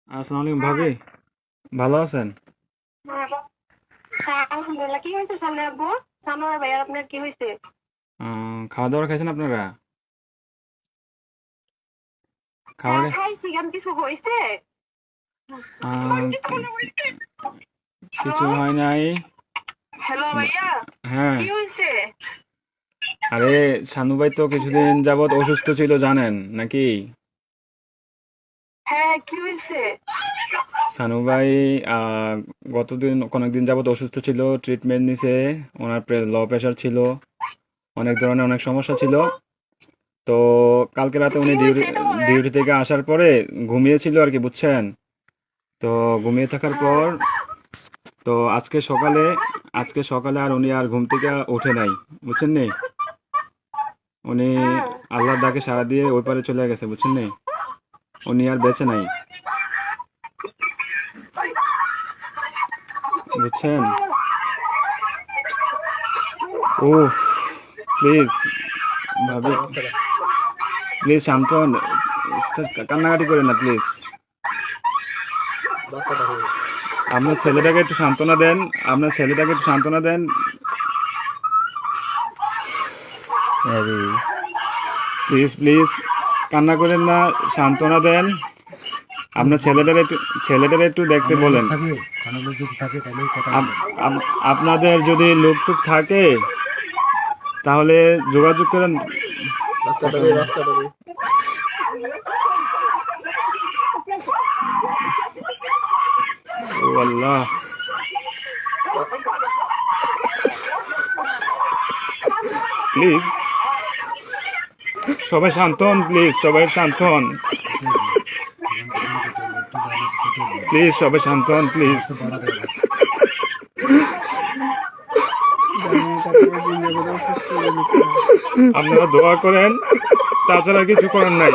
আসসালামু আলাইকুম ভাবি, ভালো আছেন? হ্যাঁ, আলহামদুলিল্লাহ। কি হয়েছে সামনে আব্বু? সানোয়ার ভাই আর আপনার কি হয়েছে? খাওয়া দাওয়া খাইছেন আপনারা? খাবার হ্যাঁ, খাই খাইছি। কেন কিছু হয়েছে? আহ, কিছু হয় নাই। হ্যালো ভাইয়া, হ্যাঁ, কি হয়েছে? আরে শানু ভাই তো কিছুদিন যাবত অসুস্থ ছিল জানেন নাকি? হ্যাঁ, কি হয়েছে? শানু ভাই অনেকদিন যাবত অসুস্থ ছিল, ট্রিটমেন্ট নিছে। ওনার লো প্রেশার ছিল, অনেক ধরনের অনেক সমস্যা ছিল। তো কালকে রাতে কি উনি হয়েছে এটা বলেন? ডিউটি থেকে আসার পরে ঘুমিয়েছিল আর কি, বুঝছেন? তো ঘুমিয়ে থাকার হ্যাঁ, পর তো আজকে সকালে আর উনি আর ঘুম থেকে ওঠে নাই, বুঝছেন নি? উনি হ্যাঁ। আল্লাহর ডাকে সাড়া দিয়ে ওই পারে চলে গেছে, বুঝছেন নি? উনি আর বেঁচে নাই, বুঝছেন? ও, প্লিজ ভাবি, প্লিজ শান্ত হন। কান্নাকাটি করেন না প্লিজ। আপনার ছেলেটাকে একটু সান্ত্বনা দেন। আপনার ছেলেটাকে একটু সান্ত্বনা দেন। আরে প্লিজ প্লিজ, কান্না করেন না, সান্ত্বনা দেন। আপনার ছেলেটার একটু দেখতে সামনে লোক বলেন। থাকে, কোনো লোক যদি থাকে তাহলেই কথা আপ- বলবেন। আপনাদের যদি লোকটুক থাকে তাহলে যোগাযোগ করেন। কথা বাচ্চাটারে বাচ্চাটারে ও আল্লাহ, প্লিজ সবাই শান্ত হন, প্লিজ সবাই শান্ত হন, কেটে দিন। জীবন যেখানে কেটে দিন, একটু জানিস কেটে দিন। প্লিজ সবাই শান্ত হন, প্লিজ। একটু বাড়া দেয় না। আপনারা দোয়া করেন, তাছাড়া কিছু করার নাই।